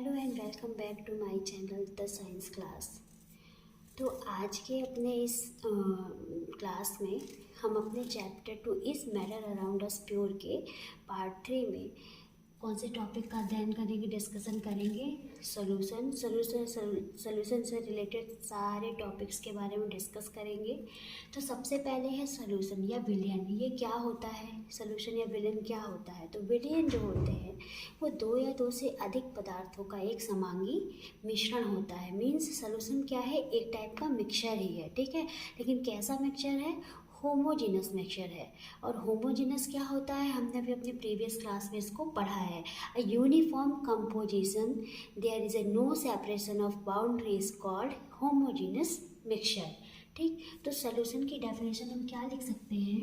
Hello and welcome back to my channel the science class. तो आज के अपने इस क्लास में हम अपने चैप्टर 2 इस मैटर अराउंड अस प्योर के पार्ट 3 में कौन से टॉपिक का अध्ययन करेंगे, डिस्कशन करेंगे। सोल्यूशन से रिलेटेड सारे टॉपिक्स के बारे में डिस्कस करेंगे। तो सबसे पहले है सोल्यूशन या विलयन। ये क्या होता है? सोल्यूशन या विलयन क्या होता है? तो विलयन जो होते हैं वो दो या दो से अधिक पदार्थों का एक समांगी मिश्रण होता है। मीन्स सोल्यूशन क्या है? एक टाइप का मिक्सचर ही है, ठीक है। लेकिन कैसा मिक्सचर है? होमोजीनस मिक्सचर है। और होमोजीनस क्या होता है? हमने अभी अपने प्रीवियस क्लास में इसको पढ़ा है। A uniform composition, there is a no separation of boundary is called homogeneous mixture. ठीक, तो सोल्यूशन की डेफिनेशन हम क्या लिख सकते हैं?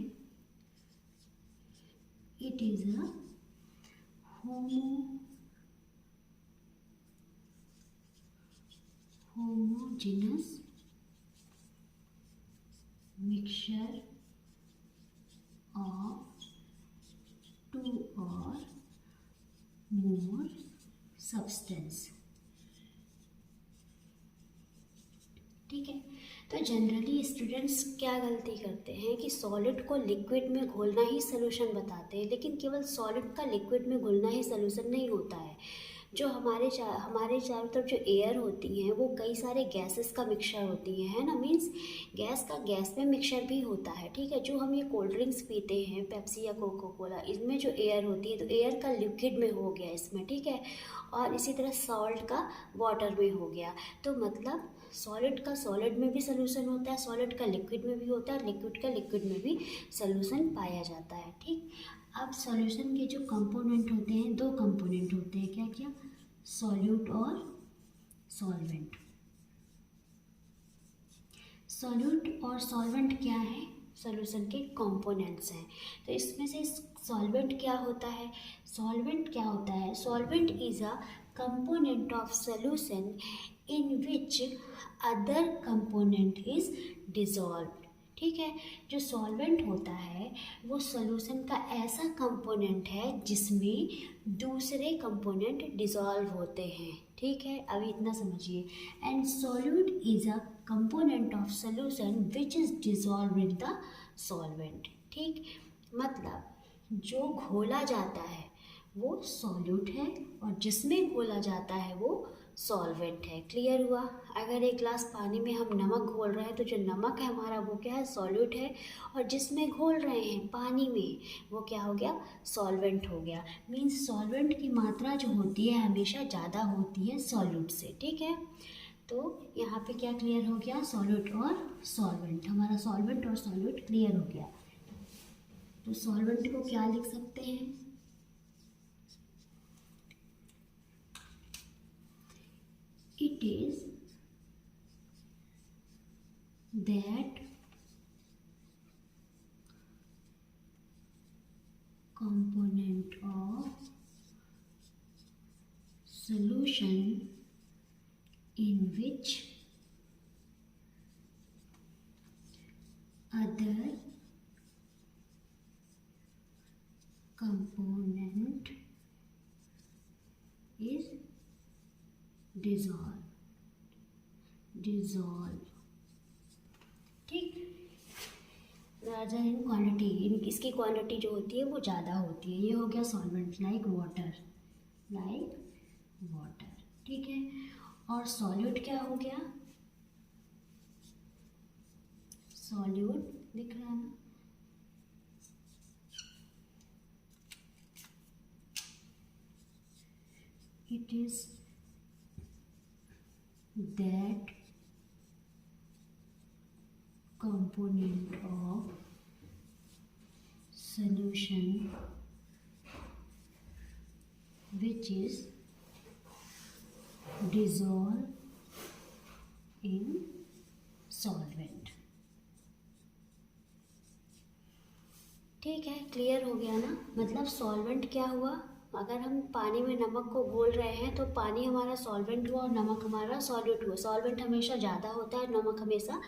It is a homogeneous mixture of two or more substance। ठीक है। तो जनरली स्टूडेंट्स क्या गलती करते हैं कि सॉलिड को लिक्विड में घोलना ही सोल्यूशन बताते हैं, लेकिन केवल सॉलिड का लिक्विड में घुलना ही सोल्यूशन नहीं होता है। जो हमारे चारों तरफ जो एयर होती हैं वो कई सारे गैसेस का मिक्सचर होती है ना। मीन्स गैस का गैस में मिक्सचर भी होता है, ठीक है। जो हम ये कोल्ड ड्रिंक्स पीते हैं, पेप्सी या कोको कोला, इसमें जो एयर होती है तो एयर का लिक्विड में हो गया इसमें, ठीक है। और इसी तरह सॉल्ट का वाटर में हो गया। तो मतलब सॉलिड का सॉलिड में भी सोल्यूशन होता है, सॉलिड का लिक्विड में भी होता है, लिक्विड का लिक्विड में भी सोल्यूशन पाया जाता है, ठीक। अब सॉल्यूशन के जो कंपोनेंट होते हैं, दो कंपोनेंट होते हैं, क्या क्या? सॉल्यूट और सॉल्वेंट। सॉल्यूट और सॉल्वेंट क्या है? सॉल्यूशन के कंपोनेंट्स हैं। तो इसमें से सॉल्वेंट क्या होता है? सॉल्वेंट क्या होता है? Solvent is a component of solution in which other component is dissolved. ठीक है। जो सॉल्वेंट होता है वो सॉल्यूशन का ऐसा कंपोनेंट है जिसमें दूसरे कंपोनेंट डिसॉल्व होते हैं, ठीक है। अभी इतना समझिए। And solute is a component of solution which is dissolve in the solvent. ठीक, मतलब जो घोला जाता है वो सॉल्यूट है और जिसमें घोला जाता है वो सॉल्वेंट है। क्लियर हुआ? अगर एक ग्लास पानी में हम नमक घोल रहे हैं तो जो नमक है हमारा वो क्या है? सॉल्यूट है। और जिसमें घोल रहे हैं पानी में वो क्या हो गया? सॉल्वेंट हो गया। मीन्स सॉल्वेंट की मात्रा जो होती है हमेशा ज़्यादा होती है सॉल्यूट से, ठीक है। तो यहाँ पे क्या क्लियर हो गया? सॉल्यूट और सॉल्वेंट। हमारा सॉल्वेंट और सॉल्यूट क्लियर हो गया। तो सॉल्वेंट को क्या लिख सकते हैं? It is that component of solution in which other component is dissolve। ठीक, राजा इन क्वांटिटी, इसकी क्वांटिटी जो होती है वो ज़्यादा होती है। ये हो गया सॉल्वेंट, लाइक वाटर, ठीक है। और सॉल्यूट क्या हो गया? सॉल्यूट दिख रहा है ना? It is that component of solution which is dissolved in solvent। ठीक है, क्लियर हो गया ना? मतलब सॉल्वेंट क्या हुआ? अगर हम पानी में नमक को घोल रहे हैं तो पानी हमारा सॉल्वेंट हुआ और नमक हमारा सॉल्यूट हुआ। सॉल्वेंट हमेशा ज़्यादा होता है, नमक हमेशा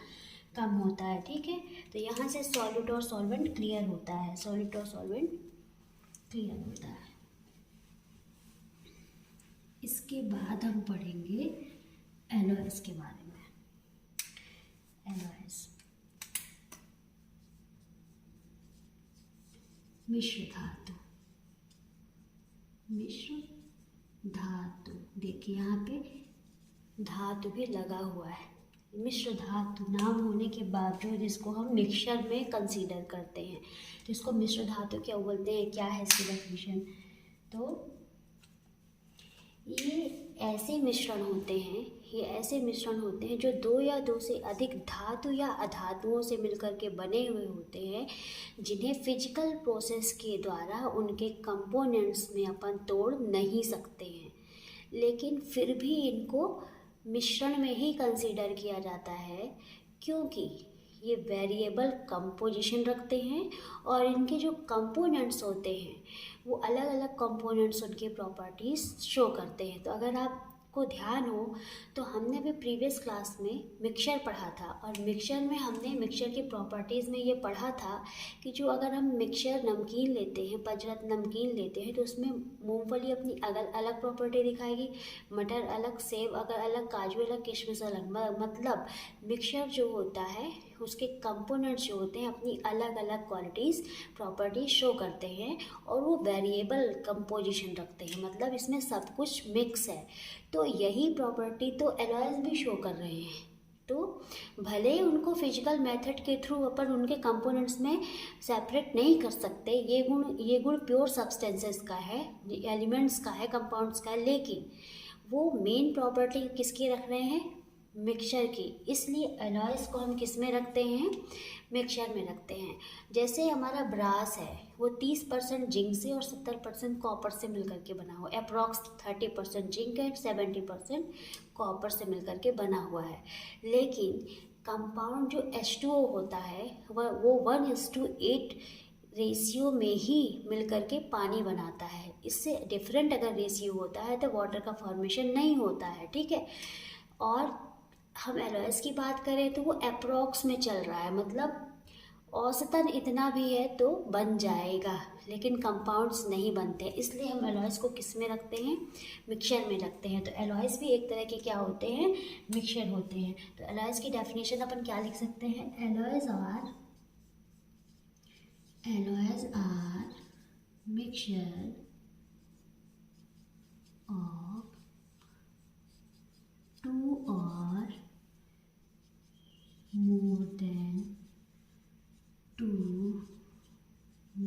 कम होता है, ठीक है। तो यहाँ से सॉल्यूट और सॉल्वेंट क्लियर होता है, सॉल्यूट और सॉल्वेंट क्लियर होता है। इसके बाद हम पढ़ेंगे एलॉयज़ के बारे में। एलॉयज़ मिश्र धातु। मिश्र धातु, देखिए यहाँ पे धातु भी लगा हुआ है। मिश्र धातु नाम होने के बावजूद इसको हम मिक्सचर में कंसीडर करते हैं, तो इसको मिश्र धातु क्या बोलते हैं, क्या है इसकी डेफिनेशन। तो ये ऐसे मिश्रण होते हैं जो दो या दो से अधिक धातु या अधातुओं से मिलकर के बने हुए होते हैं, जिन्हें फिजिकल प्रोसेस के द्वारा उनके कंपोनेंट्स में अपन तोड़ नहीं सकते हैं, लेकिन फिर भी इनको मिश्रण में ही कंसीडर किया जाता है, क्योंकि ये वेरिएबल कंपोजिशन रखते हैं और इनके जो कंपोनेंट्स होते हैं वो अलग अलग कंपोनेंट्स उनके प्रॉपर्टीज़ शो करते हैं। तो अगर आपको ध्यान हो तो हमने अभी प्रीवियस क्लास में मिक्सचर पढ़ा था, और मिक्सचर में हमने मिक्सचर की प्रॉपर्टीज़ में ये पढ़ा था कि जो अगर हम मिक्सचर नमकीन लेते हैं, पंचरत्न नमकीन लेते हैं, तो उसमें मूंगफली अपनी अलग अलग प्रॉपर्टी दिखाएगी, मटर अलग, सेब अगर अलग, काजू अलग, किशमिश अलग। मतलब मिक्सचर जो होता है उसके कंपोनेंट्स जो होते हैं अपनी अलग अलग क्वालिटीज़ प्रॉपर्टीज शो करते हैं, और वो वेरिएबल कंपोजिशन रखते हैं, मतलब इसमें सब कुछ मिक्स है। तो यही प्रॉपर्टी तो एलॉयज़ भी शो कर रहे हैं। तो भले ही उनको फिजिकल मेथड के थ्रू अपन उनके कंपोनेंट्स में सेपरेट नहीं कर सकते, ये गुण प्योर सब्सटेंसेस का है, एलिमेंट्स का है, कंपाउंड्स का है, लेकिन वो मेन प्रॉपर्टी किसकी रख रहे हैं, मिक्सचर की। इसलिए एलॉयज़ को हम किस में रखते हैं, मिक्सचर में रखते हैं। जैसे हमारा ब्रास है वो 30% जिंक से और 70% कॉपर से मिलकर के बना हुआ है, अप्रॉक्स 30% जिंक है, 70% कॉपर से मिलकर के बना हुआ है। लेकिन कंपाउंड जो H2O होता है वो 1:8 रेशियो में ही मिलकर के पानी बनाता है। इससे डिफरेंट अगर रेशियो होता है तो वाटर का फॉर्मेशन नहीं होता है, ठीक है। और हम एलॉयज़ की बात करें तो वो अप्रॉक्स में चल रहा है, मतलब औसतन इतना भी है तो बन जाएगा, लेकिन कंपाउंड्स नहीं बनते, इसलिए हम एलॉयज़ को किस में रखते हैं, मिक्सचर में रखते हैं। तो एलॉयज़ भी एक तरह के क्या होते हैं, मिक्सचर होते हैं। तो एलॉयज़ की डेफिनेशन अपन क्या लिख सकते हैं, alloys are mixture of two or more than two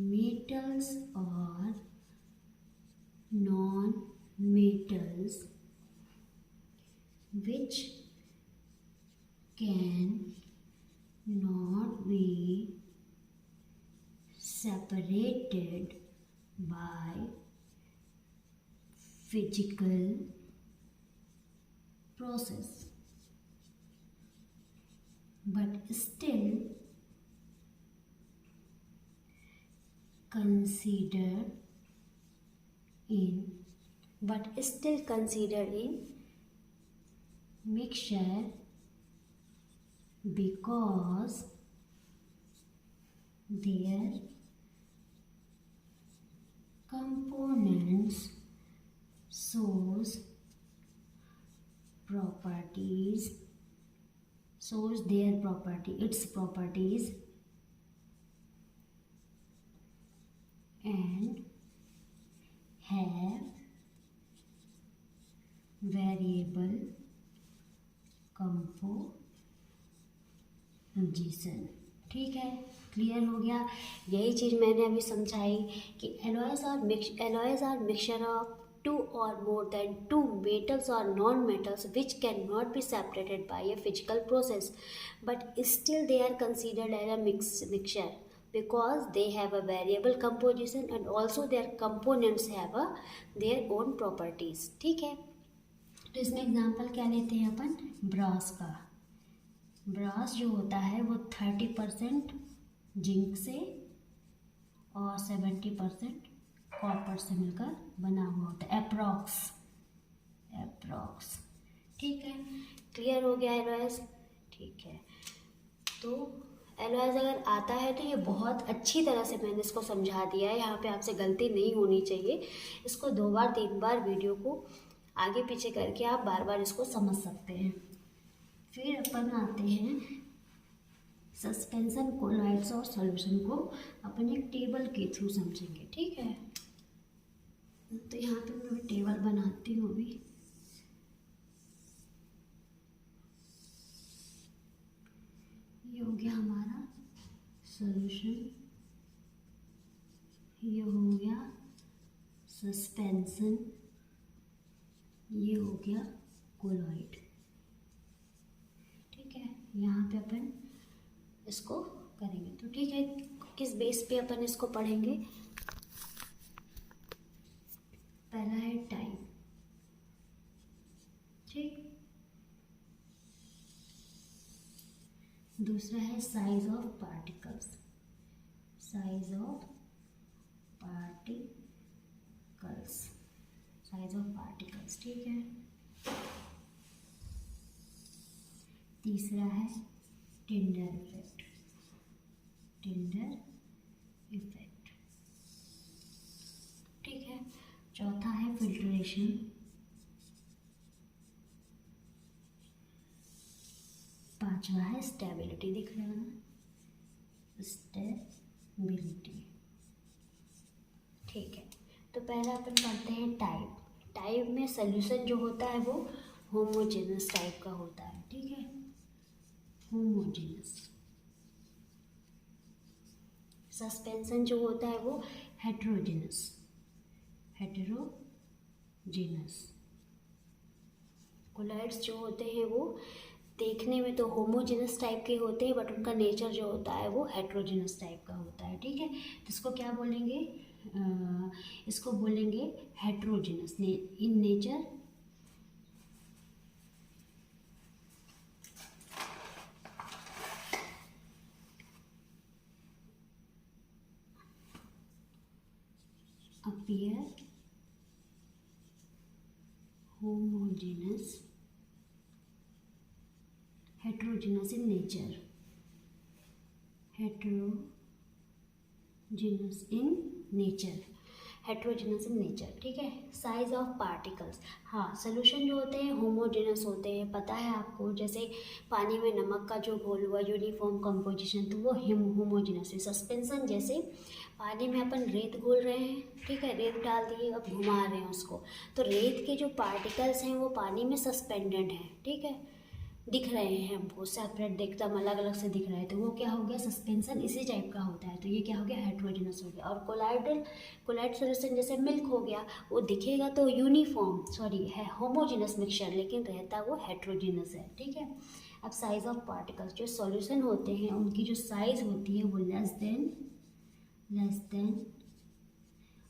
metals or non-metals which can not be separated by physical process but still considered in mixture because their components shows its properties and have variable composition। ठीक है, clear हो गया। यही चीज़ मैंने अभी समझाई कि alloys are mixture of two or more than two metals or non-metals which cannot be separated by a physical process, but still they are considered as a mixture because they have a variable composition and also their components have their own properties। ठीक है, तो इसमें example क्या लेते हैं अपन, brass का। Brass जो होता है वो 30% जिंक से और 70% कॉपर से मिलकर बना हुआ होता है, अप्रॉक्स। ठीक है, क्लियर हो गया एलॉयज़। ठीक है, तो एलॉयज़ अगर आता है तो ये बहुत अच्छी तरह से मैंने इसको समझा दिया है, यहाँ पे आपसे गलती नहीं होनी चाहिए। इसको 2 बार 3 बार वीडियो को आगे पीछे करके आप बार बार इसको समझ सकते हैं। फिर अपन आते हैं सस्पेंशन कोलॉइड्स और सॉल्यूशन को अपन एक टेबल के थ्रू समझेंगे, ठीक है। तो यहाँ पे मैं टेबल बनाती हूँ अभी। ये हो गया हमारा सॉल्यूशन, ये हो गया सस्पेंशन, ये हो गया कोलॉइड, ठीक है। यहाँ पे अपन इसको करेंगे, तो ठीक है, किस बेस पे अपन इसको पढ़ेंगे। पहला है टाइम, ठीक। दूसरा है size of particles, size of particles, size of particles, ठीक है। तीसरा है टिंडर इफेक्ट, टिंडर इफेक्ट, ठीक है। चौथा है फिल्ट्रेशन, पांचवा है स्टेबिलिटी, दिख रहा है ना, स्टेबिलिटी, ठीक है। तो पहला अपन पढ़ते हैं टाइप। टाइप में सॉल्यूशन जो होता है वो होमोजेनस टाइप का होता है, ठीक है, होमोजेनस। सस्पेंशन जो होता है वो हेटेरोजेनस, हेटेरोजेनस। कोलॉइड्स जो होते हैं वो देखने में तो होमोजेनस टाइप के होते हैं, बट उनका नेचर जो होता है वो हेटेरोजेनस टाइप का होता है, ठीक है। तो इसको क्या बोलेंगे, इसको बोलेंगे heterogeneous in nature, appear homogeneous, heterogeneous in nature, heterogeneous in nature, heterogeneous in nature, ठीक है। साइज ऑफ पार्टिकल्स, हाँ, सोल्यूशन जो होते हैं होमोजेनस होते हैं, पता है आपको। जैसे पानी में नमक का जो घोल हुआ यूनिफॉर्म कंपोजिशन, तो वो होमोजेनस है। सस्पेंशन जैसे पानी में अपन रेत घोल रहे हैं, ठीक है, रेत डाल दिए, अब घुमा रहे हैं उसको, तो रेत के जो पार्टिकल्स हैं वो पानी में सस्पेंडेड हैं, ठीक है, दिख रहे हैं हमको, सेपरेट दिखता, अलग अलग से दिख रहे हैं, तो वो क्या हो गया, सस्पेंशन इसी टाइप का होता है। तो ये क्या हो गया, हेट्रोजेनस हो गया। और कोलाइड सॉल्यूशन जैसे मिल्क हो गया, वो दिखेगा तो है होमोजेनस मिक्सचर, लेकिन रहता वो हेट्रोजेनस है, ठीक है। अब साइज ऑफ पार्टिकल्स, जो सॉल्यूशन होते हैं उनकी जो साइज होती है वो लेस देन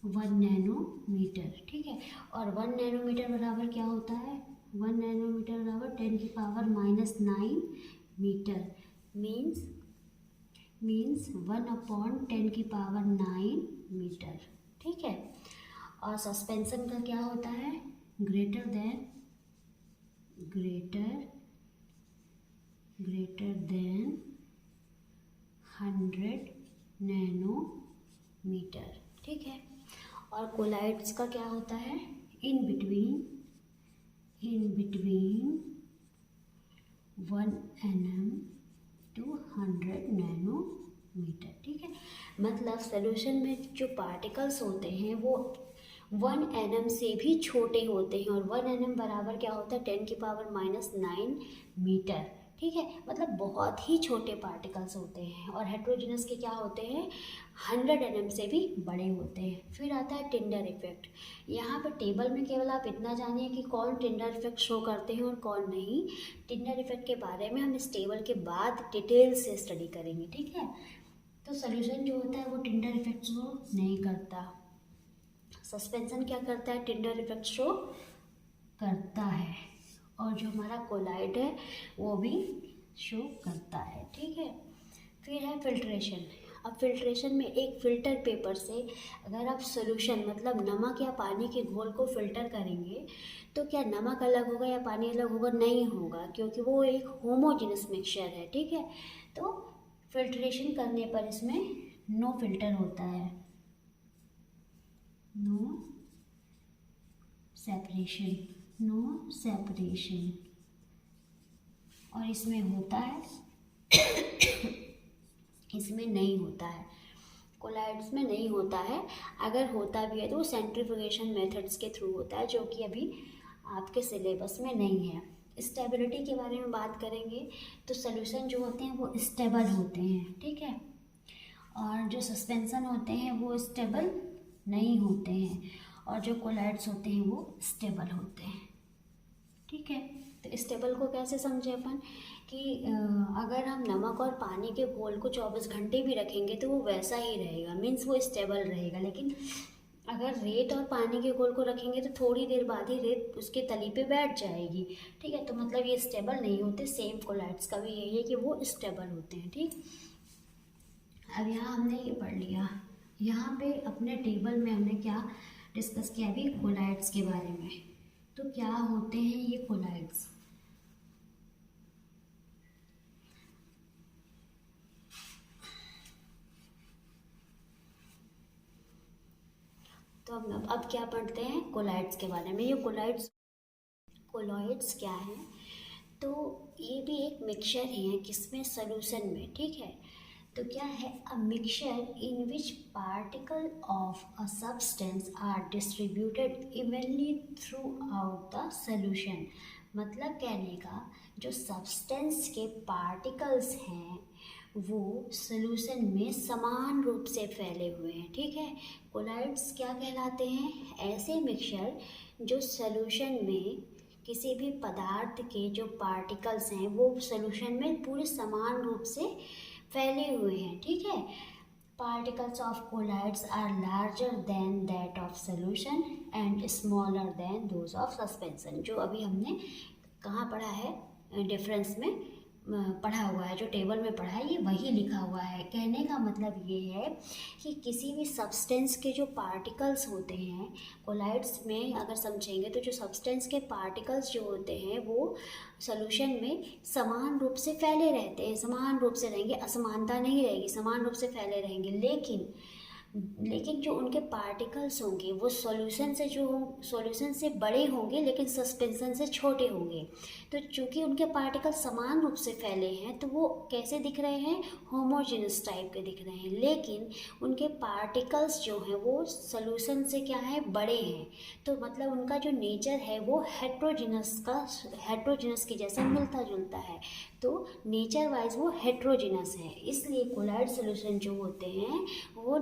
1 नैनोमीटर, ठीक है। और 1 नैनोमीटर बराबर क्या होता है, 1 नैनोमीटर बराबर 10 की पावर -9 मीटर, मीन्स 1/10 की पावर 9 मीटर, ठीक है। और सस्पेंशन का क्या होता है, ग्रेटर देन 100 नैनोमीटर, ठीक है। और कोलाइड्स का क्या होता है, in between 1 nm to 100 nanometer, ठीक है। मतलब सोल्यूशन में जो पार्टिकल्स होते हैं वो 1 nm से भी छोटे होते हैं, और 1 nm बराबर क्या होता है, 10 की पावर -9 मीटर, ठीक है। मतलब बहुत ही छोटे पार्टिकल्स होते हैं। और हेट्रोजेनस के क्या होते हैं, 100 nm से भी बड़े होते हैं। फिर आता है टिंडर इफेक्ट। यहाँ पर टेबल में केवल आप इतना जानिए कि कौन टिंडर इफेक्ट शो करते हैं और कौन नहीं। टिंडर इफेक्ट के बारे में हम इस टेबल के बाद डिटेल से स्टडी करेंगे, ठीक है। तो सोल्यूशन जो होता है वो टिंडर इफेक्ट शो नहीं करता। सस्पेंशन क्या करता है, टिंडर इफेक्ट शो करता है। और जो हमारा कोलाइड है वो भी शो करता है, ठीक है। फिर है फिल्ट्रेशन। अब फिल्ट्रेशन में एक फ़िल्टर पेपर से अगर आप सोल्यूशन मतलब नमक या पानी के घोल को फ़िल्टर करेंगे तो क्या नमक अलग होगा या पानी अलग होगा, नहीं होगा, क्योंकि वो एक होमोजेनस मिक्सचर है, ठीक है। तो फिल्ट्रेशन करने पर इसमें नो फिल्टर होता है, नो सेपरेशन, नो सेपरेशन। और इसमें होता है इसमें नहीं होता है, कोलाइड्स में नहीं होता है। अगर होता भी है तो वो सेंट्रीफ्यूगेशन मेथड्स के थ्रू होता है, जो कि अभी आपके सिलेबस में नहीं है। स्टेबिलिटी के बारे में बात करेंगे तो सॉल्यूशन जो होते हैं वो स्टेबल होते हैं, ठीक है, और जो सस्पेंशन होते हैं वो स्टेबल नहीं होते हैं, और जो कोलाइड्स होते हैं वो स्टेबल होते हैं, ठीक है। तो स्टेबल को कैसे समझे अपन कि अगर हम नमक और पानी के घोल को 24 घंटे भी रखेंगे तो वो वैसा ही रहेगा, मीन्स वो स्टेबल रहेगा। लेकिन अगर रेत और पानी के घोल को रखेंगे तो थोड़ी देर बाद ही रेत उसके तली पे बैठ जाएगी, ठीक है। तो मतलब ये स्टेबल नहीं होते। सेम कोलाइड्स का भी यही है कि वो स्टेबल होते हैं, ठीक। अब यहाँ हमने ये पढ़ लिया। यहाँ पे अपने टेबल में हमने क्या डिस्कस किया अभी, कोलाइड्स के बारे में। तो क्या होते हैं ये कोलाइड्स? तो अब क्या पढ़ते हैं कोलाइड्स के बारे में। ये कोलॉइड्स क्या है? तो ये भी एक मिक्सचर है किसमें, सॉल्यूशन में, ठीक है। तो क्या है, a mixture in which particle of a substance are distributed evenly throughout the solution. मतलब कहने का, जो सब्सटेंस के पार्टिकल्स हैं वो सॉल्यूशन में समान रूप से फैले हुए हैं, ठीक है। कोलाइड्स क्या कहलाते हैं? ऐसे मिक्सचर जो सॉल्यूशन में किसी भी पदार्थ के जो पार्टिकल्स हैं वो सॉल्यूशन में पूरे समान रूप से फैले हुए हैं, ठीक है। Particles of colloids are larger than that of solution and smaller than those of suspension. जो अभी हमने कहाँ पढ़ा है, डिफरेंस में पढ़ा हुआ है, जो टेबल में पढ़ा है ये वही लिखा हुआ है। कहने का मतलब ये है कि किसी भी सब्सटेंस के जो पार्टिकल्स होते हैं कोलाइड्स में, अगर समझेंगे तो जो सब्सटेंस के पार्टिकल्स जो होते हैं वो सॉल्यूशन में समान रूप से फैले रहते हैं, समान रूप से रहेंगे, असमानता नहीं रहेगी, समान रूप से फैले रहेंगे। लेकिन जो उनके पार्टिकल्स होंगे वो सॉल्यूशन से बड़े होंगे लेकिन सस्पेंशन से छोटे होंगे। तो चूंकि उनके पार्टिकल्स समान रूप से फैले हैं तो वो कैसे दिख रहे हैं, होमोजेनस टाइप के दिख रहे हैं। लेकिन उनके पार्टिकल्स जो हैं वो सॉल्यूशन से क्या है, बड़े हैं। तो मतलब उनका जो नेचर है वो हेट्रोजिनस के जैसा मिलता जुलता है। तो नेचर वाइज वो हेट्रोजिनस है, इसलिए कोलाइड सॉल्यूशन जो होते हैं वो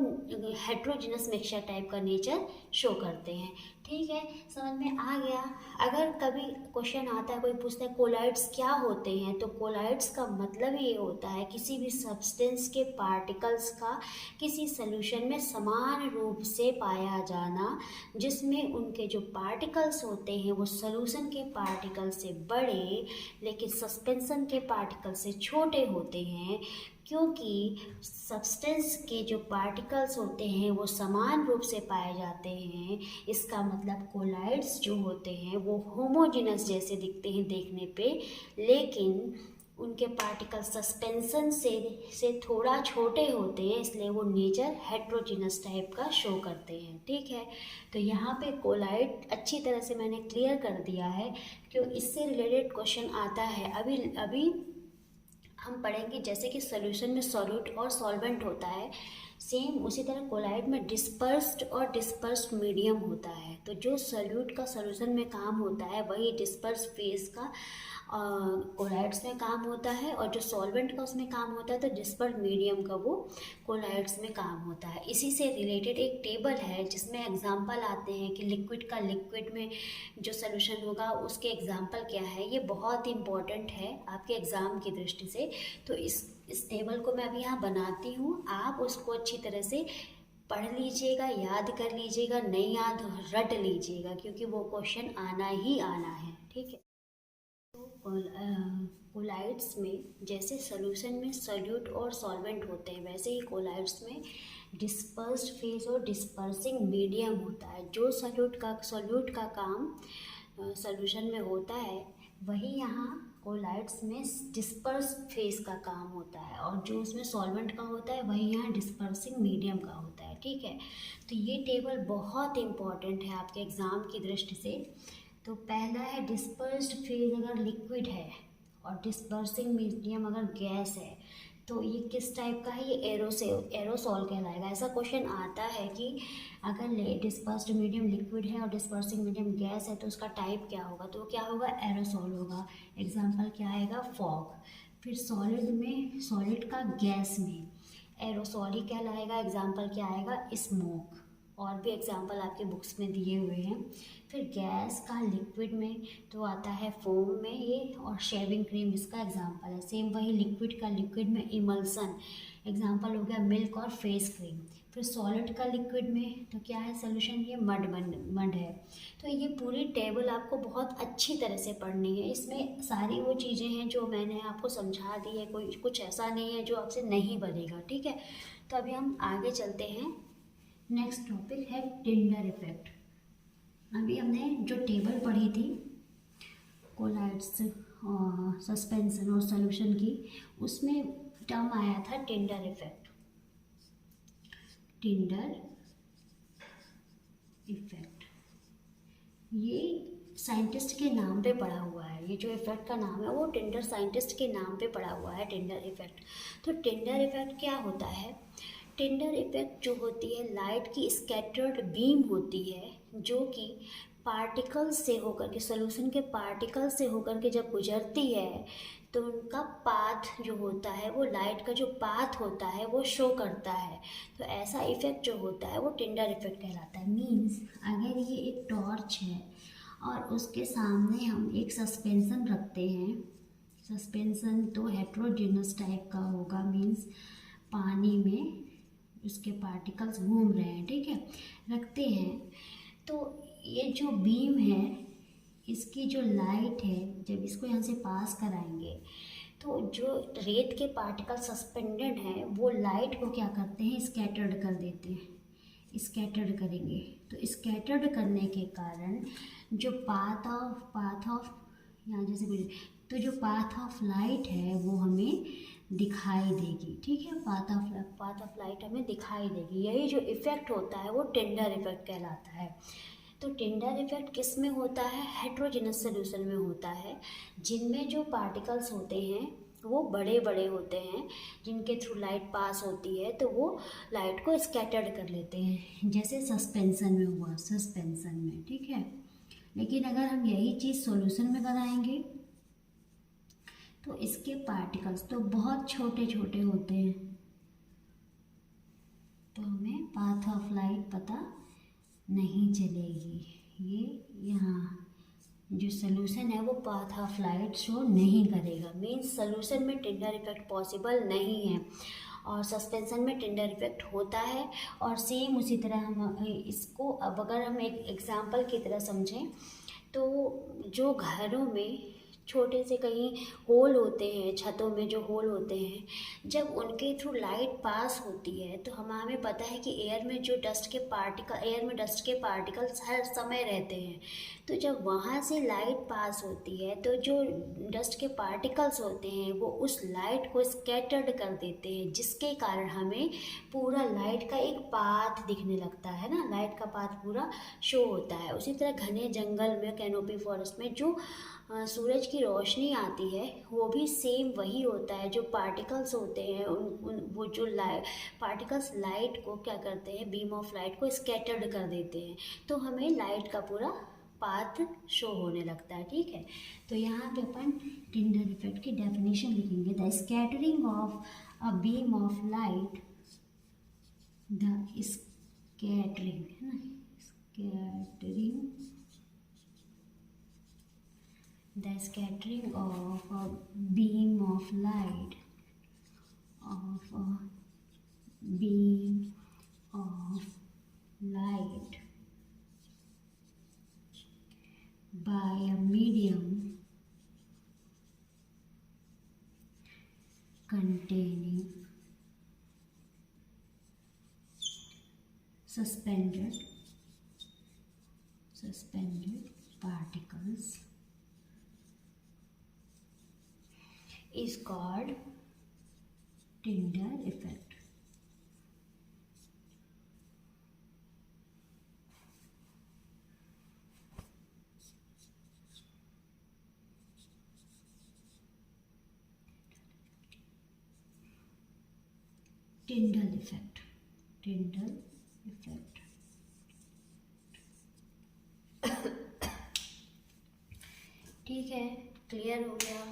हेट्रोजिनस मिक्सचर टाइप का नेचर शो करते हैं, ठीक है। समझ में आ गया। अगर कभी क्वेश्चन आता है, कोई पूछता है कोलाइड्स क्या होते हैं, तो कोलाइड्स का मतलब ये होता है किसी भी सब्सटेंस के पार्टिकल्स का किसी सॉल्यूशन में समान रूप से पाया जाना, जिसमें उनके जो पार्टिकल्स होते हैं वो सॉल्यूशन के पार्टिकल से बड़े लेकिन सस्पेंशन के पार्टिकल से छोटे होते हैं। क्योंकि सब्सटेंस के जो पार्टिकल्स होते हैं वो समान रूप से पाए जाते हैं, इसका मतलब कोलाइड्स जो होते हैं वो होमोजेनस जैसे दिखते हैं देखने पे, लेकिन उनके पार्टिकल सस्पेंशन से थोड़ा छोटे होते हैं, इसलिए वो नेचर हेट्रोजिनस टाइप का शो करते हैं, ठीक है। तो यहाँ पे कोलाइड अच्छी तरह से मैंने क्लियर कर दिया है, क्यों इससे रिलेटेड क्वेश्चन आता है। अभी हम पढ़ेंगे जैसे कि सॉल्यूशन में सॉल्यूट और सॉल्वेंट होता है, सेम उसी तरह कोलाइड में डिस्पर्स्ड और डिस्पर्स्ड मीडियम होता है। तो जो सॉल्यूट का सॉल्यूशन में काम होता है वही डिस्पर्स फेज का कोलाइड्स में काम होता है, और जो सॉल्वेंट का उसमें काम होता है तो डिस्पर्स मीडियम का वो कोलाइड्स में काम होता है। इसी से रिलेटेड एक टेबल है जिसमें एग्जांपल आते हैं कि लिक्विड में जो सॉल्यूशन होगा उसके एग्जांपल क्या है। ये बहुत इंपॉर्टेंट है आपके एग्ज़ाम की दृष्टि से। तो इस टेबल को मैं अभी यहाँ बनाती हूँ, आप उसको अच्छी तरह से पढ़ लीजिएगा, याद कर लीजिएगा, नहीं याद रट लीजिएगा, क्योंकि वो क्वेश्चन आना ही आना है, ठीक है। तो कोलाइड्स में जैसे सॉल्यूशन में सॉल्यूट और सॉल्वेंट होते हैं, वैसे ही कोलाइड्स में डिस्पर्स्ड फेज और डिस्पर्सिंग मीडियम होता है। जो सॉल्यूट का काम सॉल्यूशन में होता है वही यहाँ कोलाइड्स में डिस्पर्स फेज का काम होता है, और जो उसमें सॉल्वेंट का होता है वही यहाँ डिस्पर्सिंग मीडियम का होता है, ठीक है। तो ये टेबल बहुत इम्पॉर्टेंट है आपके एग्ज़ाम की दृष्टि से। तो पहला है डिस्पर्स्ड फेज अगर लिक्विड है और डिस्पर्सिंग मीडियम अगर गैस है, तो ये किस टाइप का है, ये एरोसॉल कहलाएगा। ऐसा क्वेश्चन आता है कि अगर डिस्पर्स्ड मीडियम लिक्विड है और डिस्पर्सिंग मीडियम गैस है तो उसका टाइप क्या होगा, तो क्या होगा, एरोसॉल होगा। एग्जाम्पल क्या आएगा, फॉग। फिर सॉलिड का गैस में एरोसॉल ही कहलाएगा। एग्जाम्पल क्या आएगा, स्मोक। और भी एग्जाम्पल आपके बुक्स में दिए हुए हैं। फिर गैस का लिक्विड में तो आता है फोम में ये, और शेविंग क्रीम इसका एग्जाम्पल है। सेम वही लिक्विड का लिक्विड में इमल्सन, एग्जाम्पल हो गया मिल्क और फेस क्रीम। फिर सॉलिड का लिक्विड में तो क्या है सोल्यूशन, ये मड है। तो ये पूरी टेबल आपको बहुत अच्छी तरह से पढ़नी है। इसमें सारी वो चीज़ें हैं जो मैंने आपको समझा दी है, कोई कुछ ऐसा नहीं है जो आपसे नहीं बनेगा, ठीक है। तो अभी हम आगे चलते हैं। नेक्स्ट टॉपिक है टिंडर इफेक्ट। अभी हमने जो टेबल पढ़ी थी कोलाइड्स, सस्पेंशन और सॉल्यूशन की, उसमें टर्म आया था टिंडर इफेक्ट। टिंडर इफेक्ट ये साइंटिस्ट के नाम पे पड़ा हुआ है। ये जो इफेक्ट का नाम है वो टिंडर साइंटिस्ट के नाम पे पड़ा हुआ है, टिंडर इफेक्ट। तो टिंडर इफेक्ट क्या होता है, टिंडर इफेक्ट जो होती है लाइट की स्कैटर्ड बीम होती है, जो कि पार्टिकल से होकर के, सोल्यूशन के पार्टिकल से होकर के जब गुजरती है तो उनका पाथ जो होता है, वो लाइट का जो पाथ होता है वो शो करता है। तो ऐसा इफेक्ट जो होता है वो टिंडर इफेक्ट कहलाता है। मीन्स अगर ये एक टॉर्च है और उसके सामने हम एक सस्पेंसन रखते हैं, सस्पेंसन तो हेट्रोजेनस टाइप का होगा, मीन्स पानी में उसके पार्टिकल्स घूम रहे हैं, ठीक है, रखते हैं। तो ये जो बीम है, इसकी जो लाइट है, जब इसको यहाँ से पास कराएंगे तो जो रेत के पार्टिकल सस्पेंडेड हैं वो लाइट को क्या करते हैं, स्कैटर्ड कर देते हैं, स्कैटर्ड करेंगे। तो स्कैटर्ड करने के कारण जो पाथ ऑफ यहाँ जैसे कुछ, तो जो पाथ ऑफ लाइट है वो हमें दिखाई देगी, ठीक है, पाथ ऑफ लाइट हमें दिखाई देगी। यही जो इफेक्ट होता है वो टिंडर इफेक्ट कहलाता है। तो टिंडर इफेक्ट किस में होता है, हेट्रोजेनस सॉल्यूशन में होता है, जिनमें जो पार्टिकल्स होते हैं वो बड़े बड़े होते हैं, जिनके थ्रू लाइट पास होती है तो वो लाइट को स्कैटर्ड कर लेते हैं, जैसे सस्पेंसन में हुआ, सस्पेंसन में, ठीक है। लेकिन अगर हम यही चीज़ सॉल्यूशन में बनाएंगे तो इसके पार्टिकल्स तो बहुत छोटे छोटे होते हैं, तो हमें पाथ ऑफ लाइट पता नहीं चलेगी। ये यहाँ जो सोल्यूशन है वो पाथ ऑफ लाइट शो नहीं करेगा, मीन्स सोल्यूशन में टिंडर इफेक्ट पॉसिबल नहीं है और सस्पेंशन में टिंडर इफेक्ट होता है। और सेम उसी तरह हम इसको, अब अगर हम एक एग्जांपल की तरह समझें तो जो घरों में छोटे से कहीं होल होते हैं, छतों में जो होल होते हैं, जब उनके थ्रू लाइट पास होती है तो हमें पता है कि एयर में डस्ट के पार्टिकल्स हर समय रहते हैं। तो जब वहाँ से लाइट पास होती है तो जो डस्ट के पार्टिकल्स होते हैं वो उस लाइट को स्कैटर्ड कर देते हैं, जिसके कारण हमें पूरा लाइट का एक पाथ दिखने लगता है ना, लाइट का पाथ पूरा शो होता है। उसी तरह घने जंगल में, कैनोपी फॉरेस्ट में जो सूरज की रोशनी आती है वो भी सेम वही होता है। जो पार्टिकल्स होते हैं वो जो पार्टिकल्स लाइट को क्या करते हैं, बीम ऑफ लाइट को स्कैटर्ड कर देते हैं, तो हमें लाइट का पूरा पाथ शो होने लगता है, ठीक है। तो यहाँ पे अपन टिंडर इफेक्ट की डेफिनेशन लिखेंगे, the scattering of a beam of light, the scattering है ना, scattering, the scattering of a beam of light, by a medium containing suspended particles is called Tyndall effect. Tyndall effect, Tyndall effect. ठीक है, clear हो गया।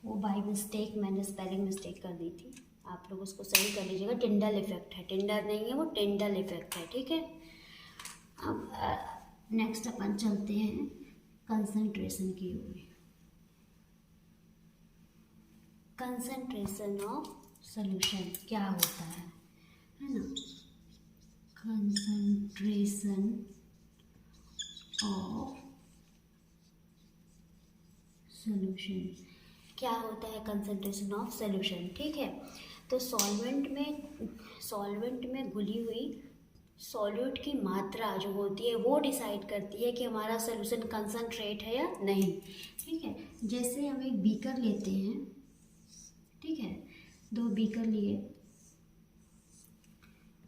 वो by mistake मैंने spelling mistake कर दी थी, आप लोग उसको सही कर लीजिएगा। टिंडल इफेक्ट है, टिंडर नहीं है वो, टिंडल इफेक्ट है। ठीक है, अब नेक्स्ट अपन चलते हैं कंसंट्रेशन की ओर। कंसंट्रेशन ऑफ सॉल्यूशन क्या होता है ना? कंसंट्रेशन ऑफ सॉल्यूशन क्या होता है? Concentration of solution. ठीक है, तो सॉल्वेंट में घुली हुई सॉल्यूट की मात्रा जो होती है वो डिसाइड करती है कि हमारा सॉल्यूशन कंसंट्रेट है या नहीं। ठीक है, जैसे हम एक बीकर लेते हैं, ठीक है, 2 बीकर लिए,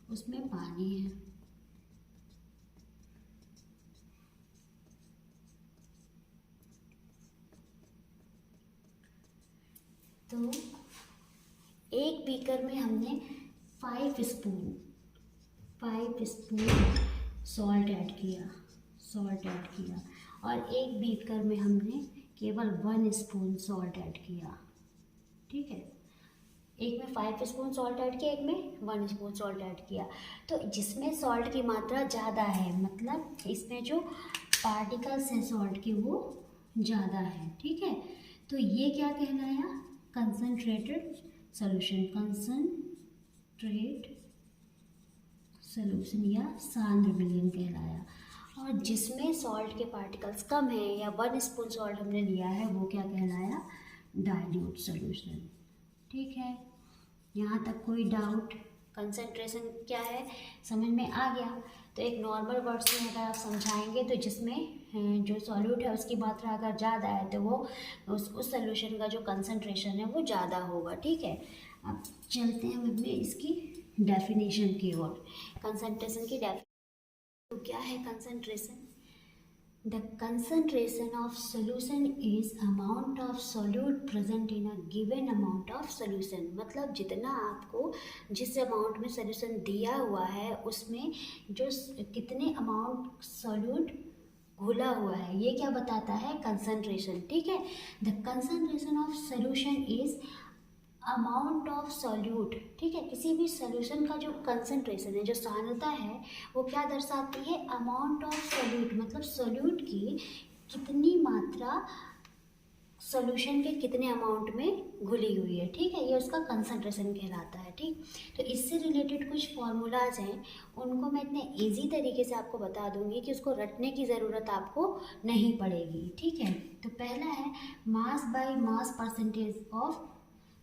उसमें पानी है, तो एक बीकर में हमने 5 स्पून सॉल्ट ऐड किया, और एक बीकर में हमने केवल 1 स्पून सॉल्ट ऐड किया। ठीक है, एक में 5 स्पून सॉल्ट ऐड किया, एक में 1 स्पून सॉल्ट ऐड किया। तो जिसमें सॉल्ट की मात्रा ज़्यादा है, मतलब इसमें जो पार्टिकल्स हैं सॉल्ट के वो ज़्यादा है। ठीक है, तो ये क्या कहलाया? कंसनट्रेटेड सॉल्यूशन, कंसनट्रेट सॉल्यूशन या सांद्र विलयन कहलाया। और जिसमें सॉल्ट के पार्टिकल्स कम हैं या 1 स्पून सॉल्ट हमने लिया है वो क्या कहलाया? Dilute solution. ठीक है, यहाँ तक कोई डाउट? कंसंट्रेशन क्या है समझ में आ गया। तो एक नॉर्मल वर्ड्स में अगर आप समझाएंगे तो जिसमें जो सॉल्यूट है उसकी मात्रा अगर ज़्यादा है तो वो उस सॉल्यूशन का जो कंसंट्रेशन है वो ज़्यादा होगा। ठीक है, अब चलते हैं हम अपने इसकी डेफिनेशन की ओर। कंसंट्रेशन की डेफिनेशन तो क्या है? Concentration, the concentration of solution is amount of solute present in a given amount of solution। मतलब जितना आपको जिस अमाउंट में सोल्यूशन दिया हुआ है उसमें जो कितने अमाउंट सोल्यूट घुला हुआ है ये क्या बताता है? कंसंट्रेशन। ठीक है, the concentration of solution is amount of solute. ठीक है, किसी भी सॉल्यूशन का जो कंसंट्रेशन है, जो सांद्रता है, वो क्या दर्शाती है? अमाउंट ऑफ सॉल्यूट, मतलब सॉल्यूट की कितनी मात्रा सॉल्यूशन के कितने अमाउंट में घुली हुई है। ठीक है, ये उसका कंसंट्रेशन कहलाता है। ठीक, तो इससे रिलेटेड कुछ फार्मूलाज हैं, उनको मैं इतने इजी तरीके से आपको बता दूंगी कि उसको रटने की ज़रूरत आपको नहीं पड़ेगी। ठीक है, तो पहला है mass by mass percentage of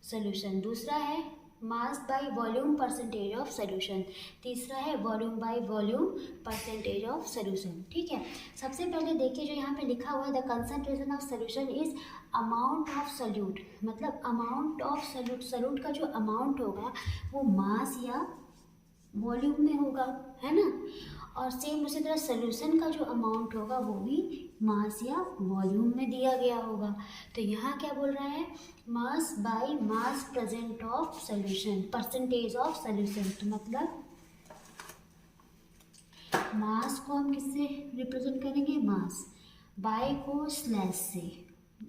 solution, दूसरा है mass by volume percentage of solution, तीसरा है volume by volume percentage of solution. ठीक है, सबसे पहले देखिए जो यहाँ पे लिखा हुआ है the concentration of solution is amount of solute, मतलब अमाउंट ऑफ सोल्यूट का जो अमाउंट होगा वो मास या वॉल्यूम में होगा, है ना। और सेम उसी तरह सोल्यूशन का जो अमाउंट होगा वो भी मास या वॉल्यूम में दिया गया होगा। तो यहाँ क्या बोल रहा है? Mass by mass present of solution, percentage of solution. तो मतलब मास को हम किससे रिप्रेजेंट करेंगे? मास, बाय को स्लैश से,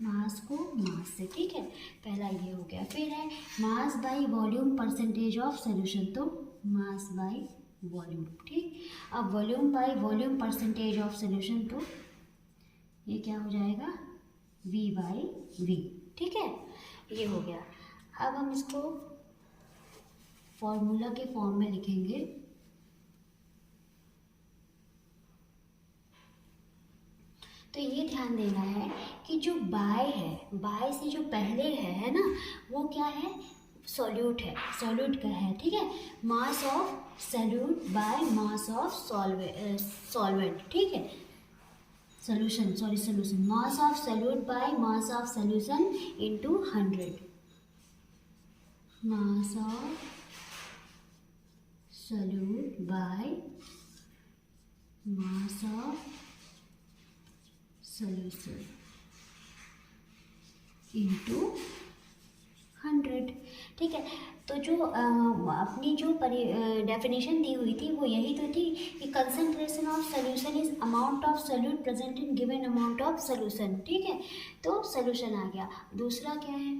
मास को मास से। ठीक है, पहला ये हो गया। फिर है mass by volume percentage of solution, तो मास बाय वॉल्यूम। ठीक, अब volume by volume percentage of solution, तो ये क्या हो जाएगा? V by V। ठीक है, ये हो गया। अब हम इसको फॉर्मूला के फॉर्म में लिखेंगे। तो ये ध्यान देना है कि जो बाय है, बाय से जो पहले है ना, वो क्या है? सॉल्यूट है, सॉल्यूट का है। ठीक है, mass of solute by mass of solvent. ठीक है, solution mass of solute by mass of solution into 100, mass of solute by mass of solution into 100। ठीक है, तो जो अपनी जो डेफिनेशन दी हुई थी वो यही तो थी कि concentration of solution is amount of solute present in given amount of solution. ठीक है, तो सोल्यूशन आ गया। दूसरा क्या है,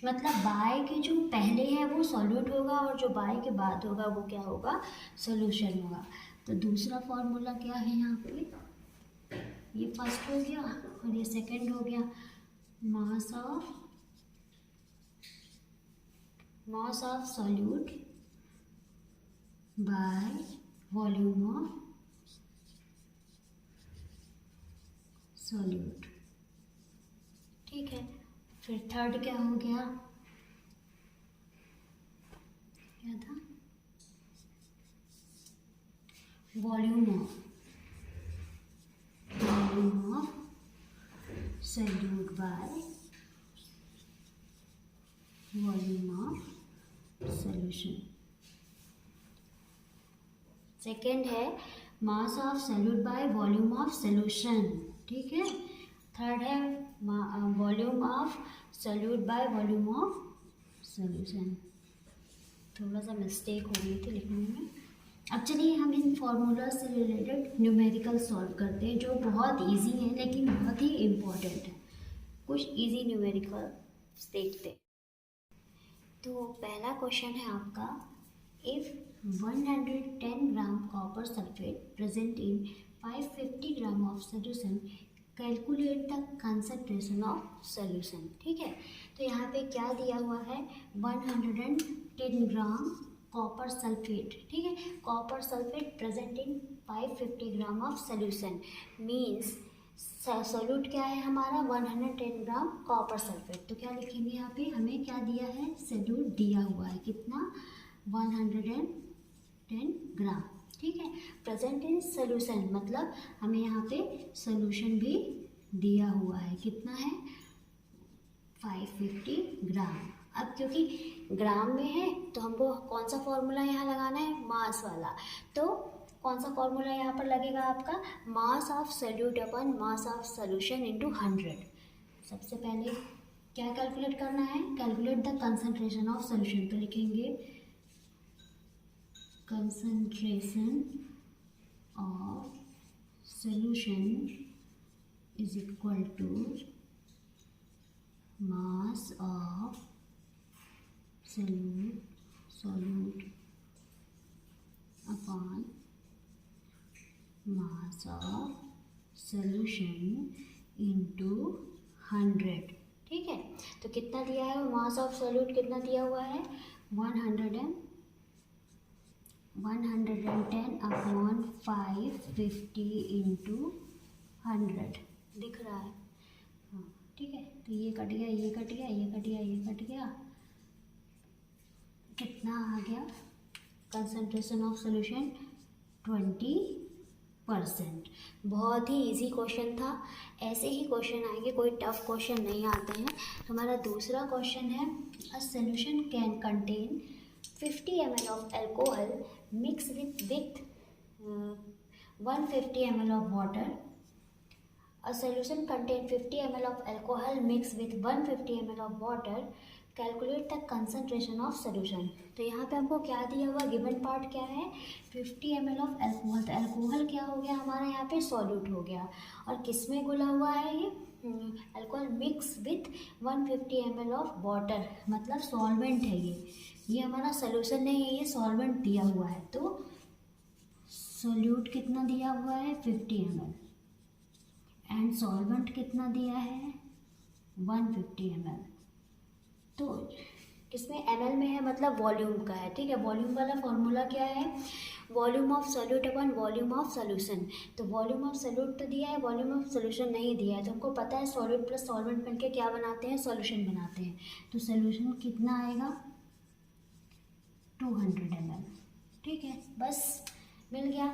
मतलब बाय के जो पहले है वो सॉल्यूट होगा और जो बाय के बाद होगा वो क्या होगा, सोल्यूशन होगा। तो दूसरा फॉर्मूला क्या है यहाँ पे, ये फर्स्ट हो गया और ये सेकंड हो गया। Mass of solute by volume of solute. ठीक है, फिर थर्ड क्या हो गया, क्या था, volume of solute by volume of solution. Second है mass of solute by volume of solution. ठीक है, थर्ड है volume of solute by volume of solution. थोड़ा सा मिस्टेक हो गई थी लिखने में। अब चलिए हम इन फॉर्मूला से रिलेटेड न्यूमेरिकल सॉल्व करते हैं जो बहुत इजी है लेकिन बहुत ही इम्पोर्टेंट है। कुछ इजी न्यूमेरिकल देखते हैं। तो पहला क्वेश्चन है आपका, if 110 gram copper sulphate present in 550 gram of solution calculate the concentration of solution. ठीक है, तो यहाँ पे क्या दिया हुआ है, 110 ग्राम कॉपर सल्फेट। ठीक है, copper sulphate present in 550 gram of solution means solute क्या है हमारा, 110 ग्राम कॉपर सल्फेट। तो क्या लिखेंगे यहाँ पे, हमें क्या दिया है, सोल्यूट दिया हुआ है, कितना, 110 ग्राम। ठीक है, प्रेजेंट इन सोल्यूशन मतलब हमें यहाँ पे सोल्यूशन भी दिया हुआ है, कितना है, 550 ग्राम। अब क्योंकि ग्राम में है तो हमको कौन सा फॉर्मूला यहाँ लगाना है, मास वाला। तो कौन सा फॉर्मूला यहाँ पर लगेगा आपका, mass of solute upon mass of solution into 100। सबसे पहले क्या कैलकुलेट करना है, calculate the concentration of solution. तो लिखेंगे concentration of solution is equal to mass of solute upon mass of solution into 100। ठीक है, तो कितना दिया है, मास ऑफ सोल्यूट कितना दिया हुआ है, 110 अपॉन 550 इंटू 100 दिख रहा है। हाँ ठीक है, तो ये कट गया, ये कट गया, ये कट गया, ये कट गया, कितना आ गया, कंसंट्रेशन ऑफ सोल्यूशन 20%। बहुत ही इजी क्वेश्चन था, ऐसे ही क्वेश्चन आएंगे, कोई टफ क्वेश्चन नहीं आते हैं। हमारा दूसरा क्वेश्चन है, a solution can contain 50 ml of alcohol mix with 150 ml of water. A solution contain 50 ml of alcohol mixed with 150 ml of water. Calculate the concentration of solution। तो यहाँ पे हमको क्या दिया हुआ, गिवन पार्ट क्या है, 50 ml ऑफ एल्कोहल। तो एल्कोहल क्या हो गया हमारा यहाँ पे, सॉल्यूट हो गया। और किस में घुला हुआ है ये, alcohol mix with 150 ml of water, मतलब सॉल्वेंट है ये हमारा सोल्यूशन नहीं है, ये सॉल्वेंट दिया हुआ है। तो सॉल्यूट कितना दिया हुआ है, 50 ml एंड सॉल्वेंट कितना दिया है, 150 ml। तो किसमें, ml में है, मतलब वॉल्यूम का है। ठीक है, वॉल्यूम वाला फॉर्मूला क्या है, volume of solute upon volume of solution. तो वॉल्यूम ऑफ सोल्यूट तो दिया है, वॉल्यूम ऑफ सोल्यूशन नहीं दिया है। तो हमको पता है सॉल्यूट प्लस सॉल्वेंट बनके क्या बनाते हैं, सॉल्यूशन बनाते हैं। तो सोल्यूशन कितना आएगा, 200 ml। ठीक है, बस मिल गया।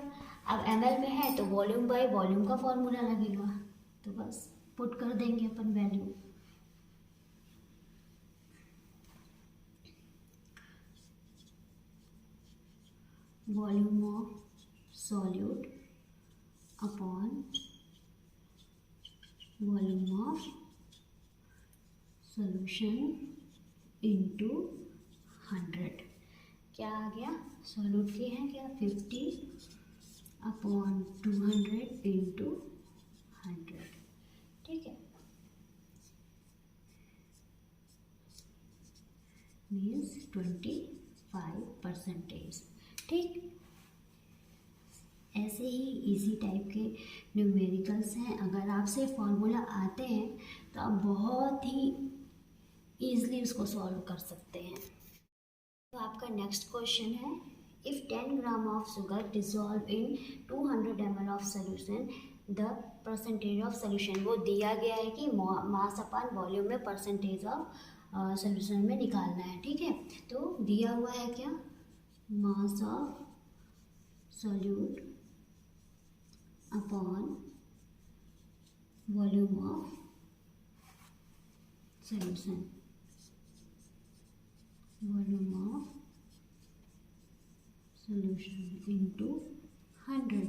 अब ml में है तो वॉल्यूम बाय वॉल्यूम का फॉर्मूला लगेगा, तो बस पुट कर देंगे अपन value. Volume of solute upon volume of solution into 100 क्या आ गया, सॉल्यूट के हैं क्या 50/200 इंटू 100, ठीक है, मीन्स 25%। ठीक, ऐसे ही इजी टाइप के न्यूमेरिकल्स हैं। अगर आपसे फॉर्मूला आते हैं तो आप बहुत ही ईजिली उसको सॉल्व कर सकते हैं। तो आपका नेक्स्ट क्वेश्चन है, if 10 gram of sugar dissolve in 200 ml of solution the percentage of solution. वो दिया गया है कि मास अपॉन वॉल्यूम में परसेंटेज ऑफ सोल्यूशन में निकालना है, ठीक है। तो दिया हुआ है क्या, मास of solute upon volume of solution, volume of solution into 100।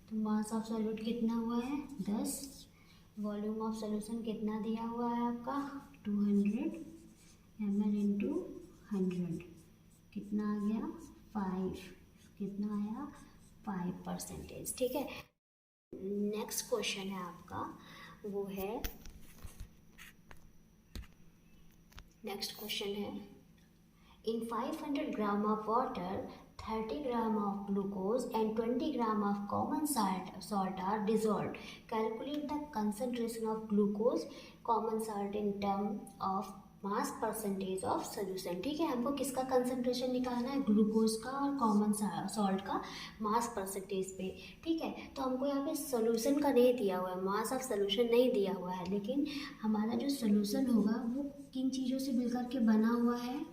तो मास ऑफ सोल्यूट कितना हुआ है 10, वॉल्यूम ऑफ सोल्यूशन कितना दिया हुआ है आपका 200 ml इंटू 100, कितना आ गया 5, कितना आया 5%, ठीक है। नेक्स्ट क्वेश्चन है आपका, वो है, नेक्स्ट क्वेश्चन है, in 500 gram of water 30 gram of glucose and 20 gram of common salt are dissolved. Calculate the concentration of glucose, common salt in term of mass percentage of solution. ठीक है, हमको किसका concentration निकालना है, glucose का और common salt का mass percentage पे। ठीक है, तो हमको यहाँ पे सोल्यूशन का नहीं दिया हुआ है, मास ऑफ सोल्यूशन नहीं दिया हुआ है, लेकिन हमारा जो सोल्यूशन होगा वो किन चीज़ों से मिलकर के बना हुआ है,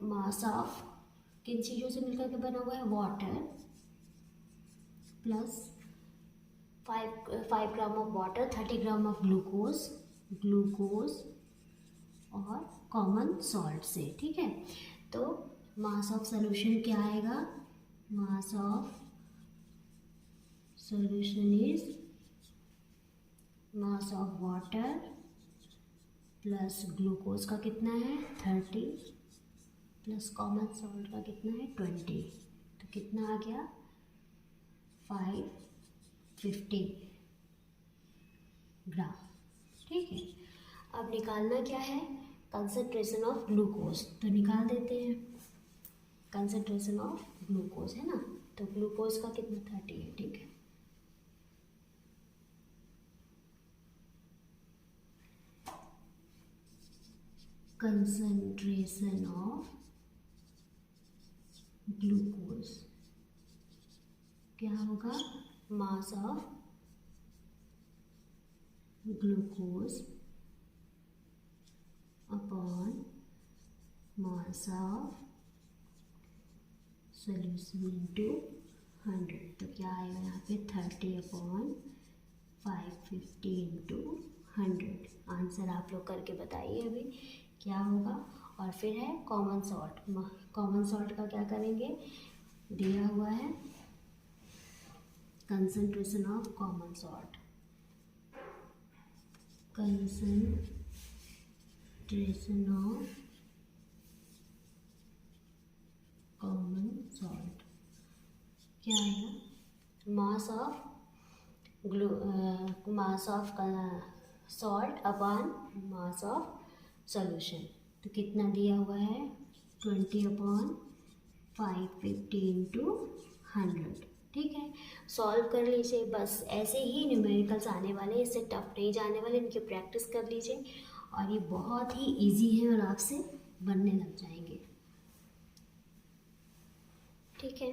मास ऑफ किन चीज़ों से मिलकर के बना हुआ है, water plus 5 gram of water, 30 gram of glucose और कॉमन सॉल्ट से। ठीक है, तो मास ऑफ सोल्यूशन क्या आएगा, मास of solution is mass of water plus glucose का कितना है 30 प्लस कॉमन सॉल्ट का कितना है 20, तो कितना आ गया 550 ग्राम। ठीक है, अब निकालना क्या है, कंसंट्रेशन ऑफ ग्लूकोज, तो निकाल देते हैं, कंसंट्रेशन ऑफ ग्लूकोज है ना, तो ग्लूकोज का कितना 30 है। ठीक है, कंसंट्रेशन ऑफ ग्लूकोज क्या होगा, mass of glucose upon mass of solution into 100, तो क्या आएगा यहाँ पे 30/550 इंटू 100। आंसर आप लोग करके बताइए अभी क्या होगा। और फिर है कॉमन सॉल्ट, कॉमन सॉल्ट का क्या करेंगे, दिया हुआ है concentration of common salt, concentration of common salt क्या आएगा, mass of salt upon mass of solution, तो कितना दिया हुआ है 20/550 इंटू 100। ठीक है, सॉल्व कर लीजिए, बस ऐसे ही न्यूमेरिकल्स आने वाले, इससे टफ नहीं जाने वाले, इनकी प्रैक्टिस कर लीजिए और ये बहुत ही इजी है और आपसे बनने लग जाएंगे। ठीक है,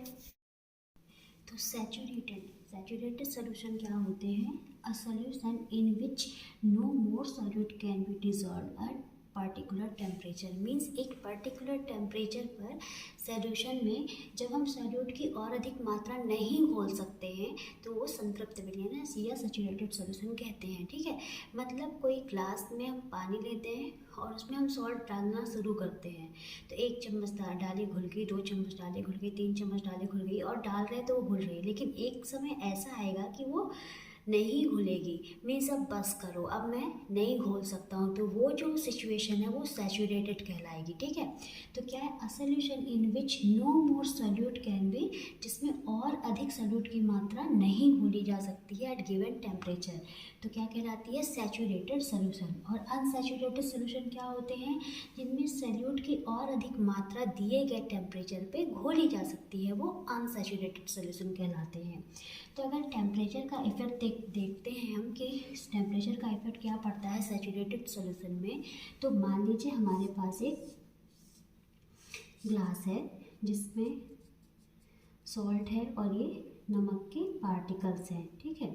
तो सैचुरेटेड सोल्यूशन क्या होते हैं, a solution in which no more solute can be dissolved at particular temperature. Means एक पर्टिकुलर टेम्परेचर पर सोल्यूशन में जब हम सॉल्यूट की और अधिक मात्रा नहीं घोल सकते हैं तो वो संतृप्त विलयन या सैचुरेटेड सोल्यूशन कहते हैं। ठीक है, मतलब कोई ग्लास में हम पानी लेते हैं और उसमें हम सॉल्ट डालना शुरू करते हैं, तो 1 चम्मच डाली घुल गई, 2 चम्मच डाली घुल गई, 3 चम्मच डाली घुल गई और डाल रहे तो वो घुल रही है, लेकिन एक समय ऐसा आएगा कि वो नहीं घुलेगी, मीन्स अब बस करो, अब मैं नहीं घोल सकता हूँ, तो वो जो सिचुएशन है वो सैचुरेटेड कहलाएगी। ठीक है, तो क्या है, a solution in which no more solute can be, जिसमें और अधिक सॉल्यूट की मात्रा नहीं घोली जा सकती है एट गिवन टेम्परेचर, तो क्या कहलाती है, सैचुरेटेड सॉल्यूशन। और अनसैचुरेटेड सॉल्यूशन क्या होते हैं, जिनमें सॉल्यूट की और अधिक मात्रा दिए गए टेम्परेचर पे घोली जा सकती है, वो अनसैचुरेटेड सॉल्यूशन कहलाते हैं। तो अगर टेम्परेचर का इफेक्ट देखते हैं हम कि टेम्परेचर का इफेक्ट क्या पड़ता है सैचुरेटेड सॉल्यूशन में, तो मान लीजिए हमारे पास एक ग्लास है जिसमें सॉल्ट है और ये नमक के पार्टिकल्स हैं। ठीक है,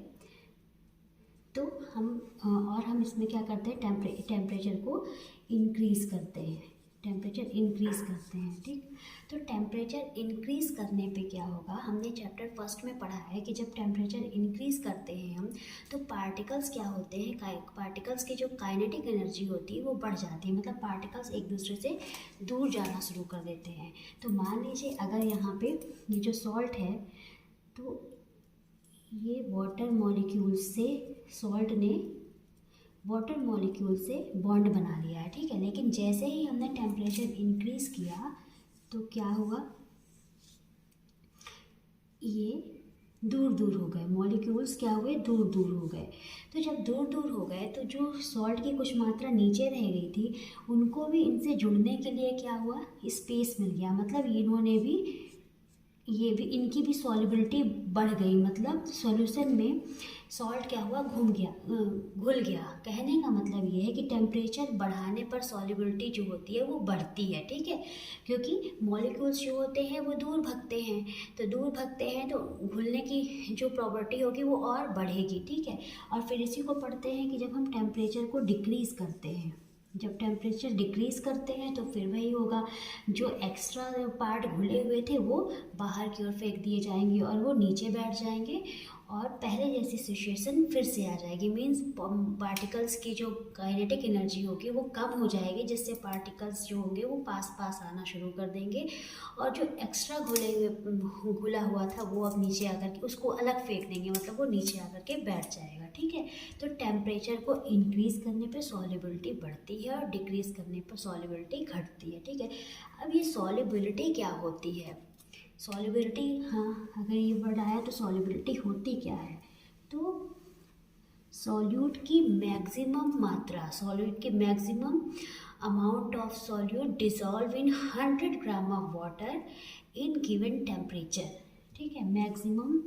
तो हम इसमें क्या करते हैं, टेम्परेचर को इंक्रीज़ करते हैं, टेम्परेचर इंक्रीज़ करते हैं। ठीक, तो टेम्परेचर इंक्रीज़ करने पे क्या होगा, हमने चैप्टर फर्स्ट में पढ़ा है कि जब टेम्परेचर इंक्रीज़ करते हैं हम, तो पार्टिकल्स क्या होते हैं, पार्टिकल्स की जो काइनेटिक एनर्जी होती है वो बढ़ जाती है, मतलब पार्टिकल्स एक दूसरे से दूर जाना शुरू कर देते हैं। तो मान लीजिए अगर यहाँ पे ये जो सॉल्ट है, तो ये वाटर मॉलिक्यूल से, सॉल्ट ने वाटर मॉलिक्यूल से बॉन्ड बना लिया है। ठीक है, लेकिन जैसे ही हमने टेम्परेचर इंक्रीज़ किया तो क्या हुआ, ये दूर दूर हो गए, मॉलिक्यूल्स क्या हुए, दूर दूर हो गए। तो जब दूर दूर हो गए तो जो सॉल्ट की कुछ मात्रा नीचे रह गई थी, उनको भी इनसे जुड़ने के लिए क्या हुआ, स्पेस मिल गया, मतलब इन्होंने भी, ये भी, इनकी भी सॉल्युबिलिटी बढ़ गई, मतलब सॉल्यूशन में सॉल्ट क्या हुआ, घुल गया। कहने का मतलब ये है कि टेम्परेचर बढ़ाने पर सॉल्युबिलिटी जो होती है वो बढ़ती है। ठीक है, क्योंकि मॉलिक्यूल्स जो होते हैं वो दूर भगते हैं, तो दूर भगते हैं तो घुलने की जो प्रॉपर्टी होगी वो और बढ़ेगी। ठीक है, और फिर इसी को पढ़ते हैं कि जब हम टेम्परेचर को डिक्रीज़ करते हैं, जब टेम्परेचर डिक्रीज़ करते हैं तो फिर वही होगा, जो एक्स्ट्रा पार्ट घुले हुए थे वो बाहर की ओर फेंक दिए जाएंगे और वो नीचे बैठ जाएंगे और पहले जैसी सिचुएशन फिर से आ जाएगी। मीन्स पार्टिकल्स की जो काइनेटिक एनर्जी होगी वो कम हो जाएगी, जिससे पार्टिकल्स जो होंगे वो पास पास आना शुरू कर देंगे और जो एक्स्ट्रा घुला हुआ था वो अब नीचे आकर के उसको अलग फेंक देंगे, मतलब वो नीचे आकर के बैठ जाएगा। ठीक है, तो टेम्परेचर को इंक्रीज़ करने पे सॉल्युबिलिटी बढ़ती है और डिक्रीज़ करने पर सॉल्युबिलिटी घटती है। ठीक है, अब ये सॉल्युबिलिटी क्या होती है, सॉल्युबिलिटी, हाँ अगर ये वर्ड आया तो सॉल्युबिलिटी होती क्या है, तो सॉल्यूट की मैक्सिमम मात्रा, सॉल्यूट की maximum amount of solute dissolve in 100 gram of water in given temperature. ठीक है, मैक्सिमम,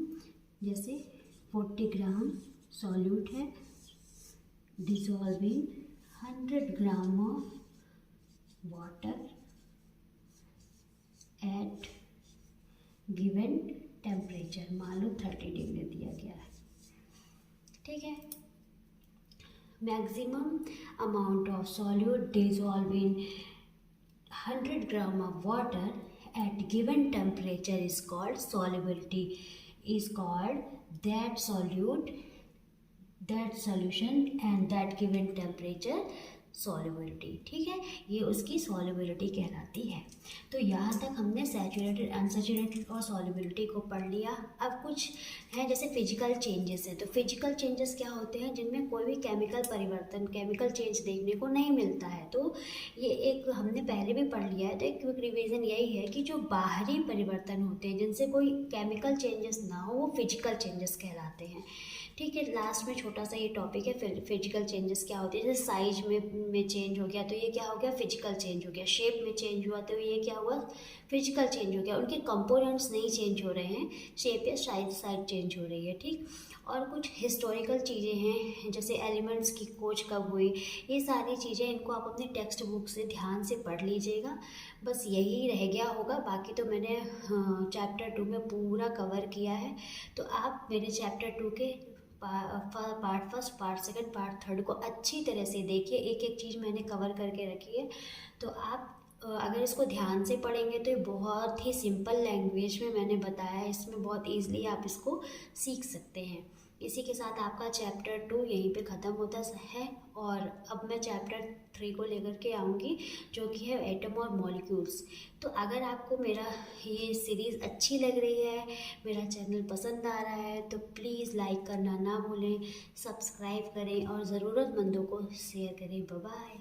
जैसे 40 ग्राम सॉल्यूट है, dissolve in 100 gram of water at given temperature, मान लो 30 डिग्री दिया गया है। ठीक है, maximum amount of solute dissolve in 100 gram of water at given temperature is called solubility, is called that solute, that solution and that given temperature solubility. ठीक है, ये उसकी सॉल्युबिलिटी कहलाती है। तो यहाँ तक हमने सैचुरेटेड, अनसैचुरेटेड और सॉल्युबिलिटी को पढ़ लिया। अब कुछ हैं जैसे फिजिकल चेंजेस हैं, तो फिजिकल चेंजेस क्या होते हैं, जिनमें कोई भी केमिकल परिवर्तन, केमिकल चेंज देखने को नहीं मिलता है। तो ये एक हमने पहले भी पढ़ लिया है, तो एक क्विक रिवीजन यही है कि जो बाहरी परिवर्तन होते हैं जिनसे कोई केमिकल चेंजेस ना हो, वो फिजिकल चेंजेस कहलाते हैं। ठीक है, लास्ट में छोटा सा ये टॉपिक है, फिजिकल चेंजेस क्या होते हैं, जैसे साइज में चेंज हो गया तो ये क्या हो गया, फिजिकल चेंज हो गया। शेप में चेंज हुआ तो ये क्या हुआ, फिजिकल चेंज हो गया। उनके कंपोनेंट्स नहीं चेंज हो रहे हैं, शेप या साइज चेंज हो रही है। ठीक, और कुछ हिस्टोरिकल चीज़ें हैं, जैसे एलिमेंट्स की खोज कब हुई, ये सारी चीज़ें, इनको आप अपने टेक्स्ट बुक से ध्यान से पढ़ लीजिएगा। बस यही रह गया होगा, बाकी तो मैंने चैप्टर 2 में पूरा कवर किया है। तो आप मेरे चैप्टर 2 के part first, part second, part third को अच्छी तरह से देखिए, एक एक चीज़ मैंने कवर करके रखी है। तो आप अगर इसको ध्यान से पढ़ेंगे तो ये बहुत ही सिंपल लैंग्वेज में मैंने बताया है, इसमें बहुत ईजिली आप इसको सीख सकते हैं। इसी के साथ आपका चैप्टर 2 यहीं पे ख़त्म होता है और अब मैं चैप्टर 3 को लेकर के आऊँगी, जो कि है एटम और मॉलिक्यूल्स। तो अगर आपको मेरा ये सीरीज़ अच्छी लग रही है, मेरा चैनल पसंद आ रहा है, तो प्लीज़ लाइक करना ना भूलें, सब्सक्राइब करें और ज़रूरतमंदों को शेयर करें। Bye bye.